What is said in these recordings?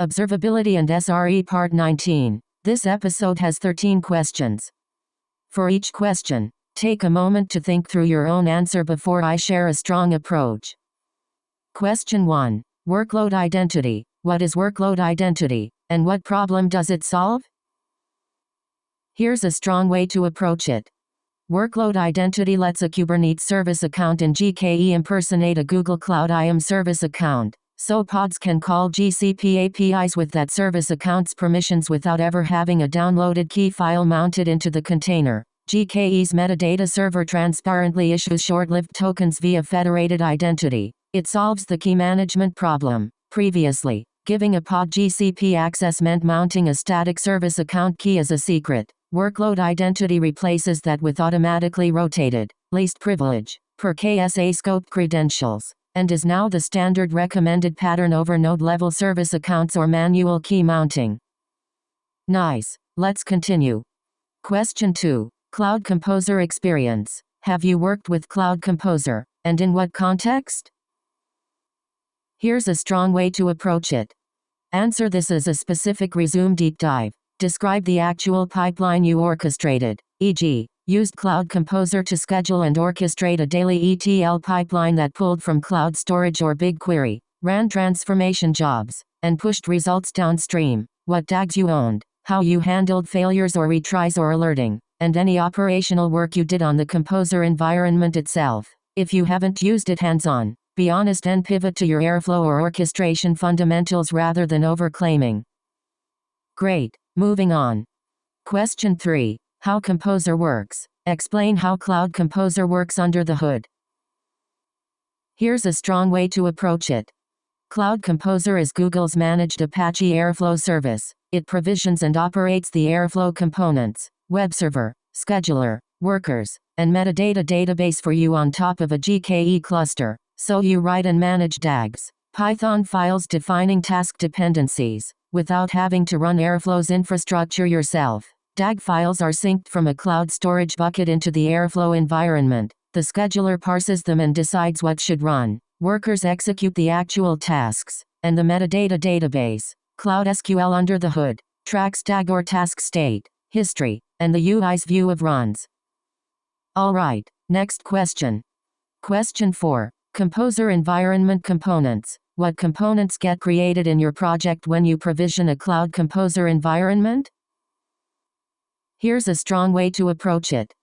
Observability and SRE Part 19. This episode has 13 questions. For each question, take a moment to think through your own answer before I share a strong approach. Question 1. Workload identity. What is workload identity, and what problem does it solve? Here's a strong way to approach it. Workload identity lets a Kubernetes service account in GKE impersonate a Google Cloud IAM service account, so pods can call GCP APIs with that service account's permissions without ever having a downloaded key file mounted into the container. GKE's metadata server transparently issues short-lived tokens via federated identity. It solves the key management problem. Previously, giving a pod GCP access meant mounting a static service account key as a secret. Workload identity replaces that with automatically rotated, least privilege, per KSA scoped credentials, and is now the standard recommended pattern over node-level service accounts or manual key mounting. Nice. Let's continue. Question 2. Cloud Composer experience. Have you worked with Cloud Composer, and in what context? Here's a strong way to approach it. Answer this as a specific resume deep dive. Describe the actual pipeline you orchestrated, e.g., used Cloud Composer to schedule and orchestrate a daily ETL pipeline that pulled from cloud storage or BigQuery, ran transformation jobs, and pushed results downstream, what DAGs you owned, how you handled failures or retries or alerting, and any operational work you did on the Composer environment itself. If you haven't used it hands-on, be honest and pivot to your Airflow or orchestration fundamentals rather than overclaiming. Great. Moving on. Question 3. How Composer works. Explain how Cloud Composer works under the hood. Here's a strong way to approach it. Cloud Composer is Google's managed Apache Airflow service. It provisions and operates the Airflow components, web server, scheduler, workers, and metadata database for you on top of a GKE cluster, so you write and manage DAGs, Python files defining task dependencies, without having to run Airflow's infrastructure yourself. DAG files are synced from a cloud storage bucket into the Airflow environment. The scheduler parses them and decides what should run. Workers execute the actual tasks, and the metadata database, Cloud SQL under the hood, tracks DAG or task state, history, and the UI's view of runs. Alright, next question. Question 4. Composer environment components. What components get created in your project when you provision a Cloud Composer environment? Here's a strong way to approach it.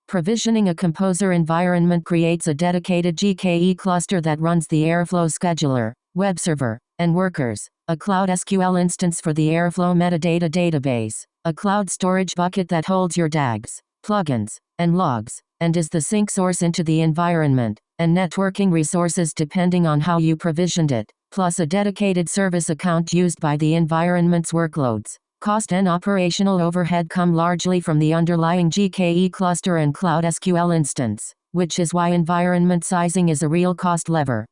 Provisioning a Composer environment creates a dedicated GKE cluster that runs the Airflow scheduler, web server, and workers, a Cloud SQL instance for the Airflow metadata database, a cloud storage bucket that holds your DAGs, plugins, and logs, and is the sync source into the environment, and networking resources depending on how you provisioned it, plus a dedicated service account used by the environment's workloads. Cost and operational overhead come largely from the underlying GKE cluster and Cloud SQL instance, which is why environment sizing is a real cost lever.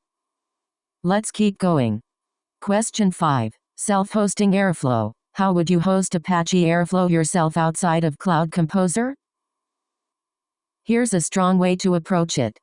Let's keep going. Question 5. Self-hosting Airflow. How would you host Apache Airflow yourself outside of Cloud Composer? Here's a strong way to approach it.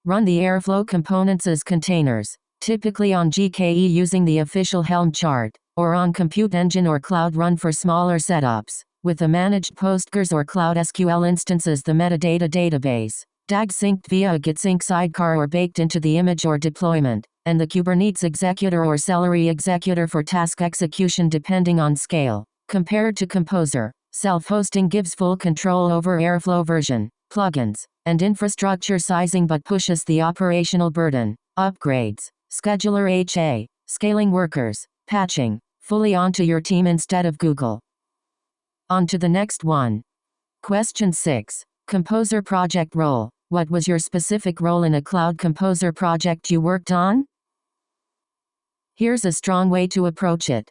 Run the Airflow components as containers, typically on GKE using the official Helm chart, or on Compute Engine or Cloud Run for smaller setups, with a managed Postgres or Cloud SQL instance as the metadata database, DAG synced via a Git sync sidecar or baked into the image or deployment, and the Kubernetes executor or Celery executor for task execution depending on scale. Compared to Composer, self-hosting gives full control over Airflow version, plugins, and infrastructure sizing but pushes the operational burden, upgrades, scheduler HA, scaling workers, patching, fully onto your team instead of Google. On to the next one. Question 6. Composer project role. What was your specific role in a Cloud Composer project you worked on? Here's a strong way to approach it.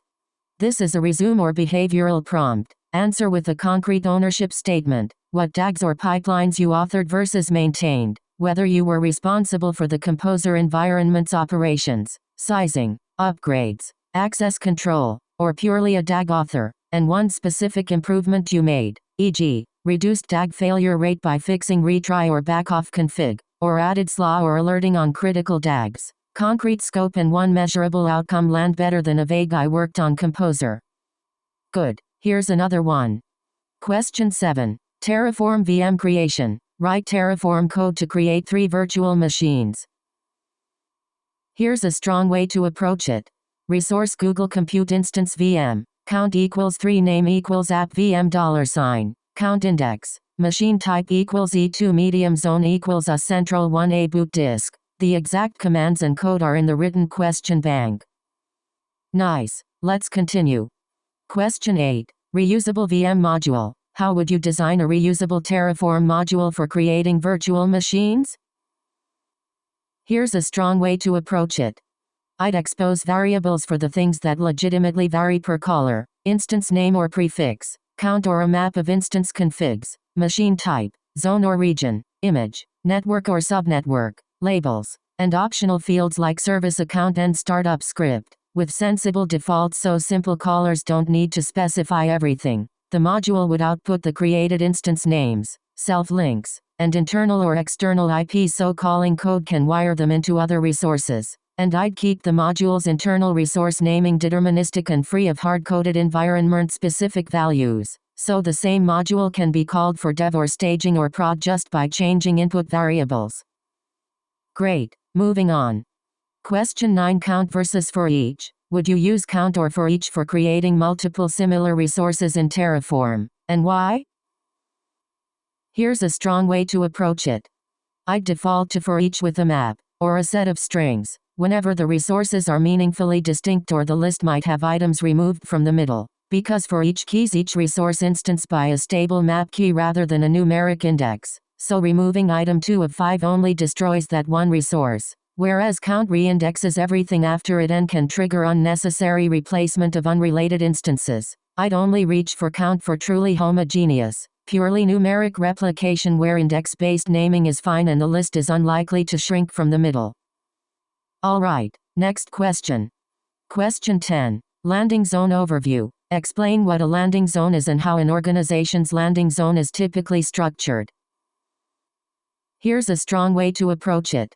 This is a resume or behavioral prompt. Answer with a concrete ownership statement. What DAGs or pipelines you authored versus maintained, whether you were responsible for the Composer environment's operations, sizing, upgrades, access control, or purely a DAG author, and one specific improvement you made, e.g., reduced DAG failure rate by fixing retry or backoff config, or added SLA or alerting on critical DAGs. Concrete scope and one measurable outcome land better than a vague "I worked on Composer." Good. Here's another one. Question 7. Terraform VM creation. Write Terraform code to create 3 virtual machines. Here's a strong way to approach it. Resource Google Compute Instance VM. Count equals 3 name equals app VM $. Count index. Machine type equals E2 medium zone equals a central 1A boot disk. The exact commands and code are in the written question bank. Nice. Let's continue. Question 8. Reusable VM module. How would you design a reusable Terraform module for creating virtual machines? Here's a strong way to approach it. I'd expose variables for the things that legitimately vary per caller, instance name or prefix, count or a map of instance configs, machine type, zone or region, image, network or subnetwork, labels, and optional fields like service account and startup script, with sensible defaults so simple callers don't need to specify everything. The module would output the created instance names, self-links, and internal or external IPs so calling code can wire them into other resources. And I'd keep the module's internal resource naming deterministic and free of hard-coded environment-specific values, so the same module can be called for dev or staging or prod just by changing input variables. Great. Moving on. Question 9. Count versus for each. Would you use count or for each for creating multiple similar resources in Terraform, and why? Here's a strong way to approach it. I'd default to for each with a map, or a set of strings, whenever the resources are meaningfully distinct or the list might have items removed from the middle, because for each keys each resource instance by a stable map key rather than a numeric index, so removing item 2 of 5 only destroys that one resource, whereas count reindexes everything after it and can trigger unnecessary replacement of unrelated instances. I'd only reach for count for truly homogeneous, purely numeric replication where index-based naming is fine and the list is unlikely to shrink from the middle. Alright, next question. Question 10. Landing zone overview. Explain what a landing zone is and how an organization's landing zone is typically structured. Here's a strong way to approach it.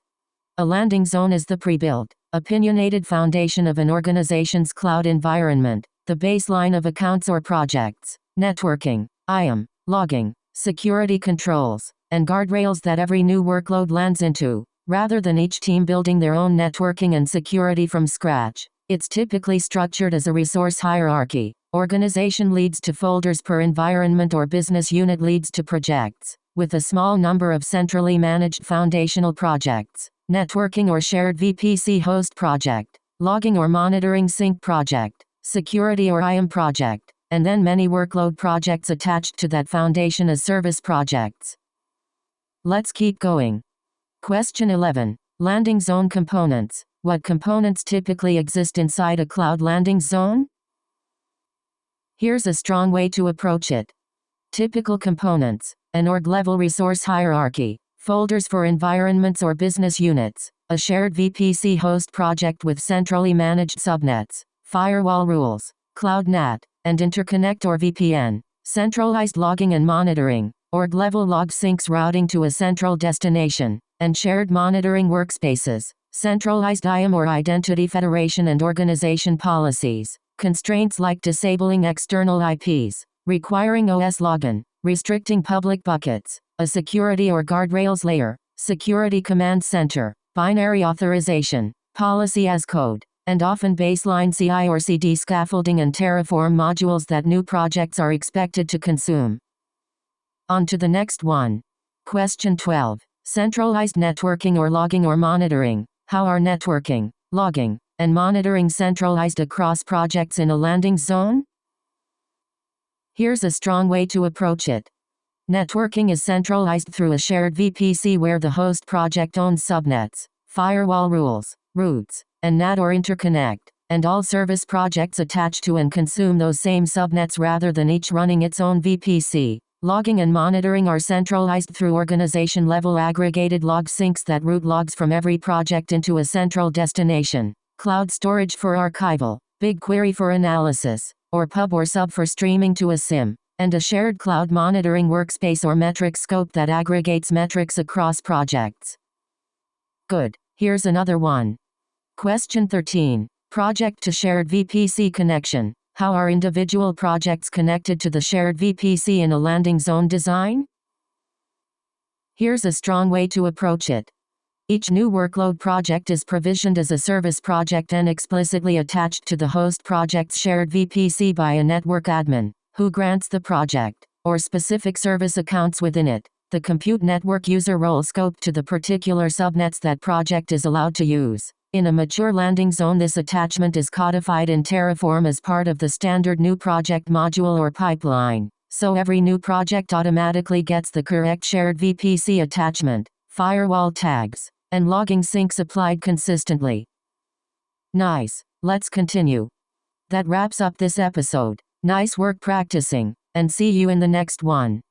A landing zone is the pre-built, opinionated foundation of an organization's cloud environment, the baseline of accounts or projects, networking, IAM, logging, security controls, and guardrails that every new workload lands into. Rather than each team building their own networking and security from scratch, it's typically structured as a resource hierarchy. Organization leads to folders per environment or business unit leads to projects, with a small number of centrally managed foundational projects, networking or shared VPC host project, logging or monitoring sync project, security or IAM project, and then many workload projects attached to that foundation as service projects. Let's keep going. Question 11. Landing zone components. What components typically exist inside a cloud landing zone? Here's a strong way to approach it. Typical components: an org-level resource hierarchy, folders for environments or business units, a shared VPC host project with centrally managed subnets, firewall rules, cloud NAT, and interconnect or VPN, centralized logging and monitoring, org-level log syncs routing to a central destination, and shared monitoring workspaces, centralized IAM or identity federation and organization policies, constraints like disabling external IPs, requiring OS login, restricting public buckets, a security or guardrails layer, security command center, binary authorization, policy as code, and often baseline CI or CD scaffolding and Terraform modules that new projects are expected to consume. On to the next one. Question 12. Centralized networking or logging or monitoring. How are networking, logging, and monitoring centralized across projects in a landing zone? Here's a strong way to approach it. Networking is centralized through a shared VPC where the host project owns subnets, firewall rules, routes, and NAT or interconnect, and all service projects attach to and consume those same subnets rather than each running its own VPC. Logging and monitoring are centralized through organization-level aggregated log syncs that route logs from every project into a central destination, cloud storage for archival, BigQuery for analysis, or pub or sub for streaming to a SIM, and a shared cloud monitoring workspace or metric scope that aggregates metrics across projects. Good. Here's another one. Question 13. Project to shared VPC connection. How are individual projects connected to the shared VPC in a landing zone design? Here's a strong way to approach it. Each new workload project is provisioned as a service project and explicitly attached to the host project's shared VPC by a network admin, who grants the project, or specific service accounts within it, the compute network user role scope to the particular subnets that project is allowed to use. In a mature landing zone, this attachment is codified in Terraform as part of the standard new project module or pipeline, so every new project automatically gets the correct shared VPC attachment, firewall tags, and logging syncs applied consistently. Nice. Let's continue. That wraps up this episode. Nice work practicing, and see you in the next one.